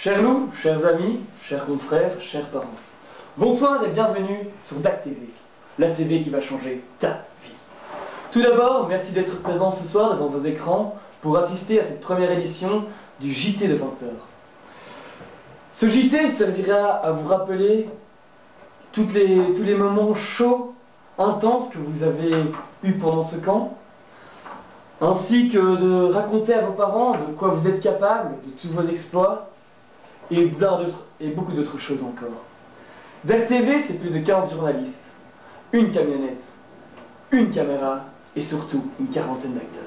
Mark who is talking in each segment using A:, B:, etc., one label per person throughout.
A: Chers loups, chers amis, chers confrères, chers parents, bonsoir et bienvenue sur DAC TV, la TV qui va changer ta vie. Tout d'abord, merci d'être présent ce soir devant vos écrans pour assister à cette première édition du JT de 20h. Ce JT servira à vous rappeler tous les moments chauds, intenses que vous avez eus pendant ce camp, ainsi que de raconter à vos parents de quoi vous êtes capables, de tous vos exploits, et beaucoup d'autres choses encore. DAC TV, c'est plus de 15 journalistes, une camionnette, une caméra et surtout une quarantaine d'acteurs.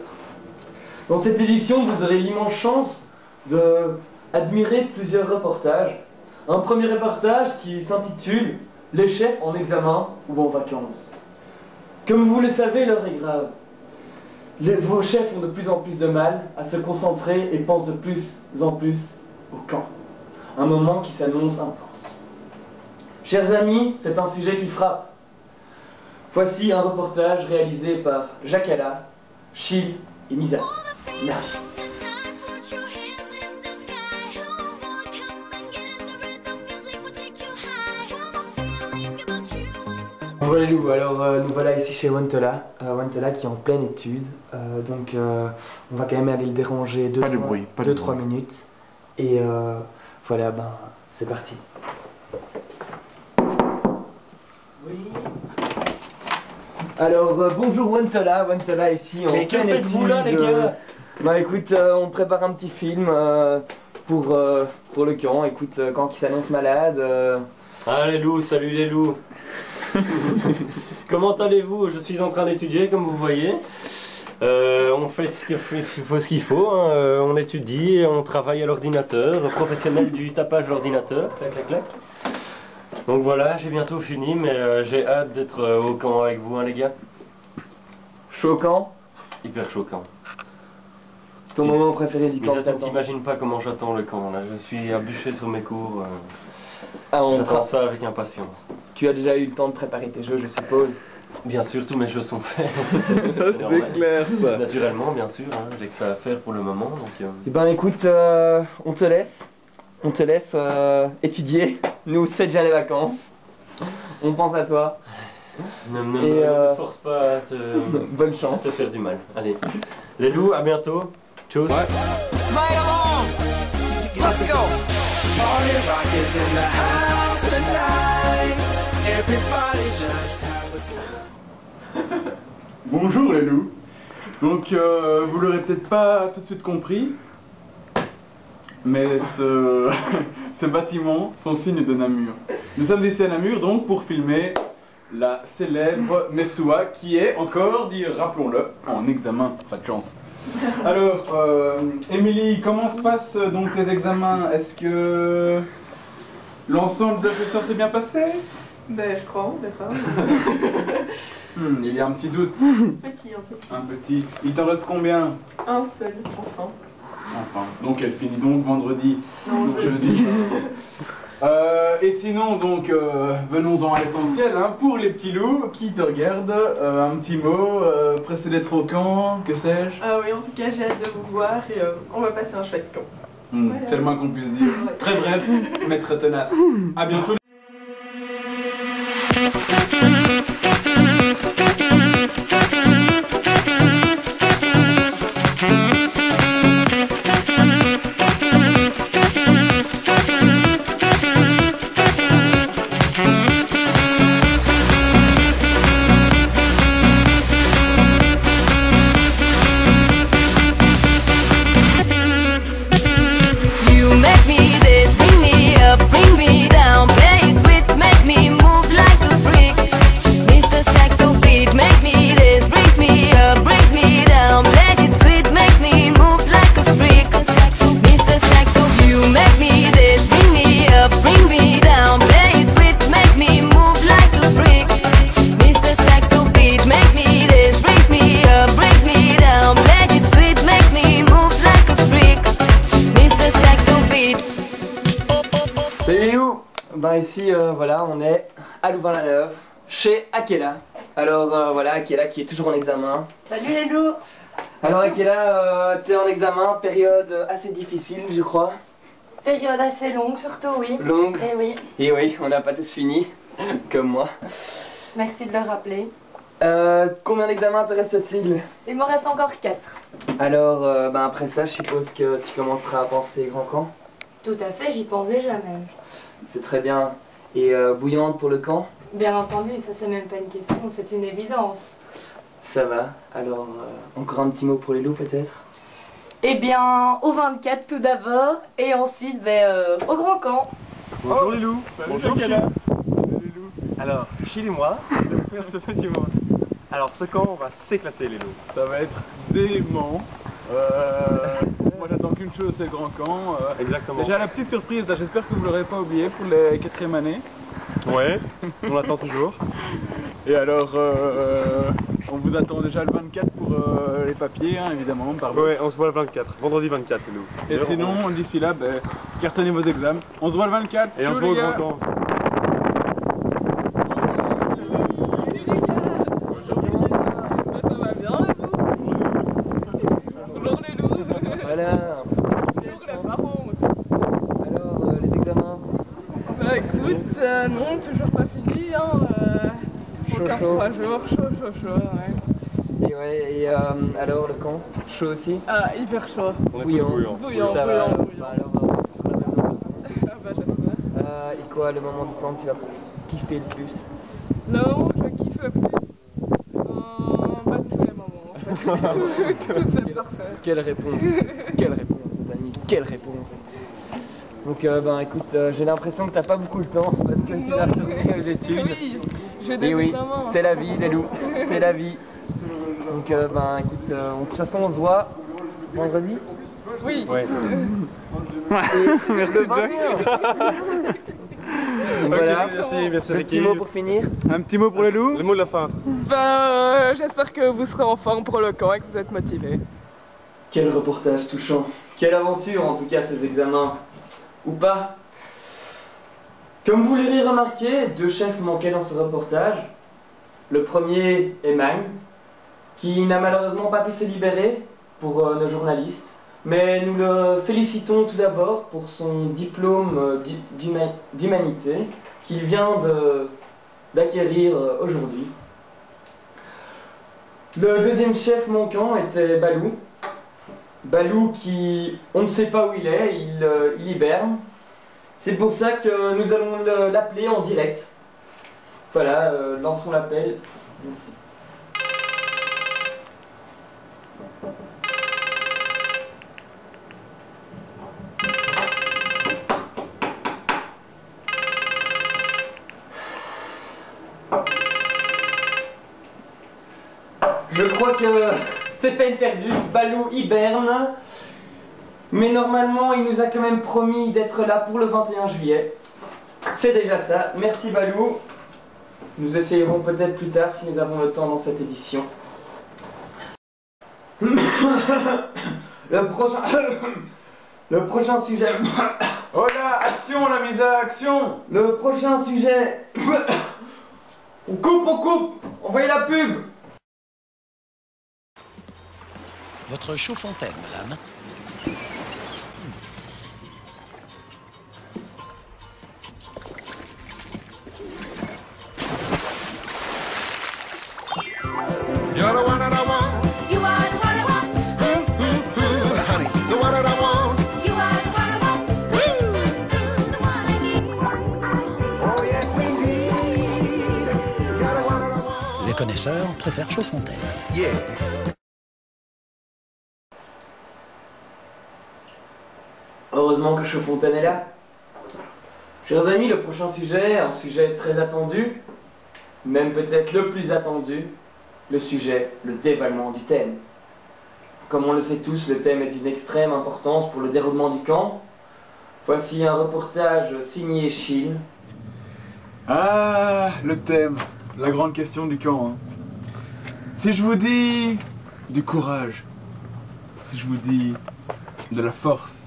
A: Dans cette édition, vous aurez l'immense chance d'admirer plusieurs reportages. Un premier reportage qui s'intitule « Les chefs en examen ou en vacances ». Comme vous le savez, l'heure est grave. Vos chefs ont de plus en plus de mal à se concentrer et pensent de plus en plus au camp. Un moment qui s'annonce intense. Chers amis, c'est un sujet qui frappe. Voici un reportage réalisé par Jacques Alla, Chil et Misa. Merci. Bonjour les loups, alors nous voilà ici chez Wantola, Wantola qui est en pleine étude, donc on va quand même aller le déranger 2-3 minutes, et voilà, ben c'est parti. Oui. Alors bonjour Wantola, Wantola ici en pleine étude. Mais que faites-vous là les gars? Bah écoute, on prépare un petit film pour le camp, écoute, quand qui s'annonce malade.
B: Ah les loups, salut les loups. Comment allez-vous? Je suis en train d'étudier comme vous voyez. On fait ce qu'il faut, hein. On étudie, on travaille à l'ordinateur, professionnel du tapage d'ordinateur, clac clac clac. Donc voilà, j'ai bientôt fini, mais j'ai hâte d'être au camp avec vous, hein, les gars.
A: Choquant?
B: Hyper choquant.
A: Ton moment préféré du camp?
B: Mais tu t'imagines pas comment j'attends le camp là, je suis à bûcher sur mes cours. J'attends ça avec impatience.
A: Tu as déjà eu le temps de préparer tes jeux, je suppose?
B: Bien sûr, tous mes jeux sont faits.
A: C'est clair ça.
B: Naturellement, bien sûr, hein, j'ai que ça à faire pour le moment. Donc,
A: Eh ben écoute, on te laisse étudier. Nous, c'est déjà les vacances. On pense à toi.
B: Ne me force pas à te,
A: bonne chance.
B: À te faire du mal. Allez, les loups, à bientôt. Tchuss. Ouais.
C: Let's go. Party rock is in the house tonight. Everybody just have a good.
D: Bonjour les loups. Donc vous l'aurez peut-être pas tout de suite compris, mais ce bâtiment sont signes de Namur. Nous sommes ici à Namur donc pour filmer la célèbre Messoua qui est encore, rappelons-le, en examen, pas de chance. Alors, Émilie, comment se passent donc tes examens? Est-ce que l'ensemble des assesseurs s'est bien passé?
E: Ben, je crois, d'accord.
D: Il y a un petit doute.
E: Petit.
D: Un petit. Il t'en reste combien?
E: Un seul, enfin.
D: Enfin, donc elle finit donc vendredi,
E: non,
D: jeudi. Et sinon, donc, venons-en à l'essentiel, hein, pour les petits loups qui te regardent, un petit mot, pressé d'être au camp, que sais-je?
E: Ah oui, en tout cas, j'ai hâte de vous voir et on va passer un chouette camp.
D: Voilà. C'est le moins qu'on puisse dire. Ouais. Très bref, mais très tenace. À bientôt.
A: Ben ici, voilà, on est à Louvain-la-Neuve, chez Akela. Alors voilà, Akela qui est toujours en examen.
E: Salut les loups.
A: Alors Akela, t'es en examen, période assez difficile je crois.
F: Période assez longue surtout, oui.
A: Longue.
F: Eh oui,
A: Et oui, on n'a pas tous fini, comme moi.
F: merci de le rappeler.
A: Combien d'examens te reste-t-il?
F: Il me reste encore 4.
A: Alors, après ça, je suppose que tu commenceras à penser grand camp.
F: Tout à fait, j'y pense déjà même.
A: C'est très bien. Et bouillante pour le camp?
F: Bien entendu, ça c'est même pas une question, c'est une évidence.
A: Ça va. Alors, encore un petit mot pour les loups peut-être?
F: Eh bien, au 24 tout d'abord, et ensuite au grand camp.
B: Bonjour les loups.
D: Bonjour,
B: Kala. Alors, Chil et moi, je vais faire ce petit mot. Alors, ce camp, on va s'éclater les loups.
D: Ça va être dément. Moi j'attends qu'une chose, c'est le grand camp.
B: Exactement.
D: Déjà la petite surprise, là, j'espère que vous l'aurez pas oublié pour les 4e années.
B: Ouais, on attend toujours.
D: Et alors, on vous attend déjà le 24 pour les papiers, hein, évidemment.
B: Ouais, on se voit le 24, vendredi 24 les loups.
D: Et sinon, d'ici là, cartonnez vos examens. On se voit le 24.
B: Et on
D: Tchou,
B: se voit au
D: les
B: grand
D: gars.
B: camp.
E: Ça va bien, bonjour les loups.
A: Voilà.
E: Bonjour les parents.
A: Alors, les examens?
E: Bah écoute, non, toujours pas fini, hein. Encore
A: chaud.
E: 3 jours, chaud, ouais.
A: Et ouais, et alors le camp? Chaud aussi?
E: Ah, hyper chaud.
B: On est
A: Bouillant.
B: tous bouillants.
E: Bouillant,
A: Ça va.
E: bouillant,
A: Bah
E: bouillant.
A: alors, on se retrouve.
E: Ah bah j'espère.
A: Et quoi, le moment du camp que tu vas kiffer le plus?
E: Le moment que je kiffe le plus, bah tous les moments en fait. Tout est parfait.
A: Quelle réponse? Quelle réponse, les amis? Quelle réponse? Donc, écoute, j'ai l'impression que t'as pas beaucoup le temps parce que tu
E: Non.
A: vas retourner aux études.
E: Oui, j'ai des
A: Et oui,
E: examens.
A: c'est la vie, les loups, c'est la vie. Donc, écoute, de toute façon, on se voit vendredi.
E: Oui.
B: Ouais.
A: Merci, le 21. Voilà,
B: merci
A: le petit
B: l'équipe.
A: mot pour finir.
D: Un petit mot pour les loups.
B: Le mot de la fin.
E: J'espère que vous serez en forme pour le camp et que vous êtes motivés.
A: Quel reportage touchant. Quelle aventure, en tout cas, ces examens. Ou pas. Comme vous l'aurez remarqué, 2 chefs manquaient dans ce reportage. Le premier est Magne, qui n'a malheureusement pas pu se libérer pour nos journalistes. Mais nous le félicitons tout d'abord pour son diplôme d'humanité qu'il vient d'acquérir aujourd'hui. Le deuxième chef manquant était Balou. Balou qui, on ne sait pas où il est, il hiberne. C'est pour ça que nous allons l'appeler en direct. Voilà, lançons l'appel. Merci. Je crois que c'est peine perdue, Balou hiberne, mais normalement il nous a quand même promis d'être là pour le 21 juillet. C'est déjà ça, merci Balou. Nous essayerons peut-être plus tard si nous avons le temps dans cette édition. Le prochain sujet...
D: Oh là, action, la mise à action.
A: Le prochain sujet... On coupe, on voyait la pub.
G: Votre chaud-fontaine, madame.
C: You're the one that I want.
H: You are the one I want.
C: Honey, the one that I want.
H: You are the one I want. The one I need.
C: Oh, yes, indeed. You're the one that I want.
G: Les connaisseurs préfèrent chaud-fontaine.
C: Yeah.
A: Heureusement que Chaudfontaine est là. Chers amis, le prochain sujet, un sujet très attendu, même peut-être le plus attendu, le sujet, le dévoilement du thème. Comme on le sait tous, le thème est d'une extrême importance pour le déroulement du camp. Voici un reportage signé Chine.
D: Ah, le thème, la grande question du camp. Hein. Si je vous dis du courage, si je vous dis de la force,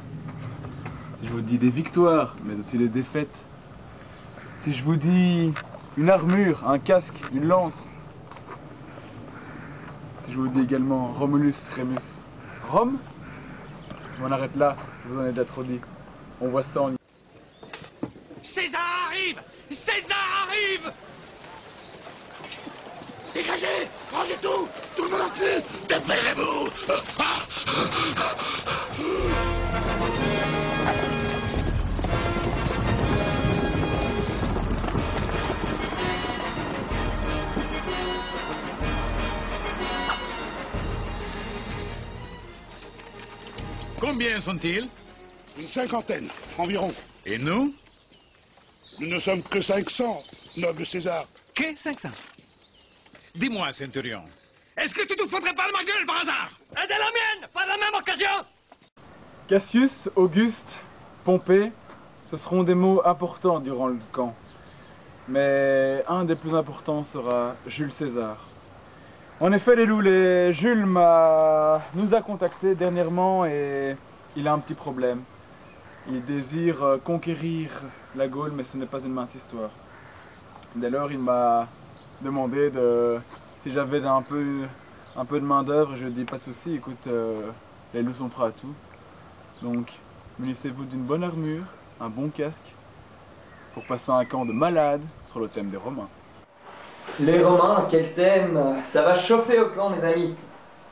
D: si je vous dis des victoires, mais aussi des défaites, si je vous dis une armure, un casque, une lance, si je vous dis également Romulus, Remus, Rome, je m'en arrête là, je vous en ai déjà trop dit. On voit ça en...
I: César arrive! César arrive!
J: Dégagez! Rangez tout! Tout le monde en tenue! Dépêchez-vous!
I: Combien sont-ils?
J: Une cinquantaine, environ.
I: Et nous?
J: Nous ne sommes que 500, noble César.
I: Que 500? Dis-moi, Centurion, est-ce que tu te foutrais pas de ma gueule par hasard? Et de la mienne, par la même occasion!
D: Cassius, Auguste, Pompée, ce seront des mots importants durant le camp. Mais un des plus importants sera Jules César. En effet, les loups, Jules nous a contactés dernièrement et il a un petit problème. Il désire conquérir la Gaule, mais ce n'est pas une mince histoire. Dès lors, il m'a demandé si j'avais un peu de main d'œuvre. Je lui ai dit pas de souci, écoute, les loups sont prêts à tout. Donc, munissez-vous d'une bonne armure, un bon casque, pour passer un camp de malades sur le thème des Romains.
A: Les Romains, quel thème! Ça va chauffer au camp, mes amis.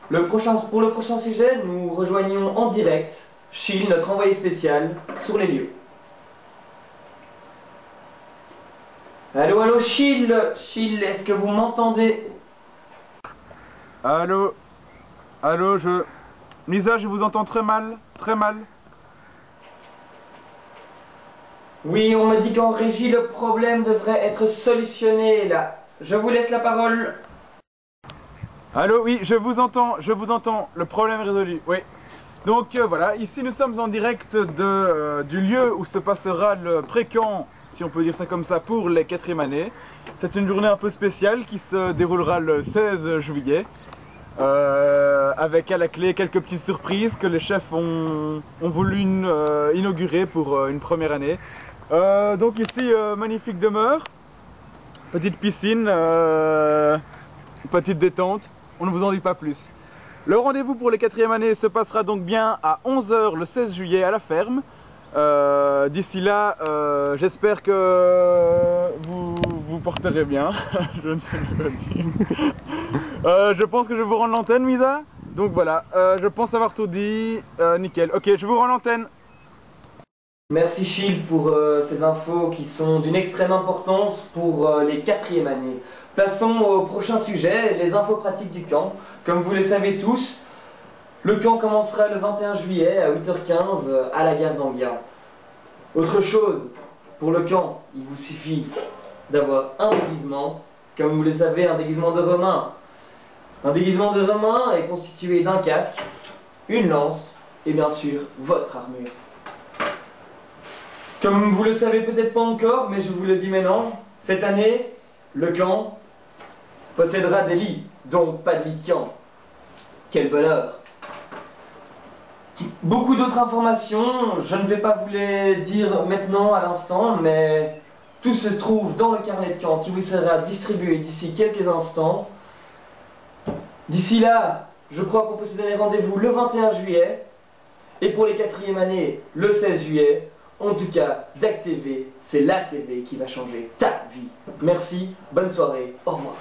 A: Pour le prochain sujet, nous rejoignons en direct Chil, notre envoyé spécial, sur les lieux. Allô, allô, Chil, est-ce que vous m'entendez?
D: Allô? Allô, Lisa, je vous entends très mal, très mal.
A: Oui, on me dit qu'en régie, le problème devrait être solutionné, là. Je vous laisse la parole.
D: Allô, oui, je vous entends, le problème est résolu, oui. Donc voilà, ici nous sommes en direct du lieu où se passera le pré-camp, si on peut dire ça comme ça, pour les 4e années. C'est une journée un peu spéciale qui se déroulera le 16 juillet. Avec à la clé quelques petites surprises que les chefs ont voulu inaugurer pour une première année. Donc ici, magnifique demeure, petite piscine, petite détente, on ne vous en dit pas plus. Le rendez-vous pour les 4e années se passera donc bien à 11 h le 16 juillet à la ferme. D'ici là, j'espère que vous porterez bien, je ne sais pas dire. Je pense que je vous rends l'antenne, Misa. Donc voilà, je pense avoir tout dit, nickel. Ok, je vous rends l'antenne.
A: Merci Chil pour ces infos qui sont d'une extrême importance pour les 4e années. Passons au prochain sujet, les infos pratiques du camp. Comme vous le savez tous, le camp commencera le 21 juillet à 8 h 15 à la gare d'Enghien. Autre chose, pour le camp, il vous suffit d'avoir un déguisement. Comme vous le savez, un déguisement de Romain. Un déguisement de Romain est constitué d'un casque, une lance et bien sûr votre armure. Comme vous le savez peut-être pas encore, mais je vous le dis maintenant, cette année, le camp possédera des lits, donc pas de lit de camp. Quel bonheur! Beaucoup d'autres informations, je ne vais pas vous les dire maintenant à l'instant, mais tout se trouve dans le carnet de camp qui vous sera distribué d'ici quelques instants. D'ici là, je crois qu'on peut se donner rendez-vous le 21 juillet, et pour les 4e années, le 16 juillet. En tout cas, DAC TV, c'est la TV qui va changer ta vie. Merci, bonne soirée, au revoir.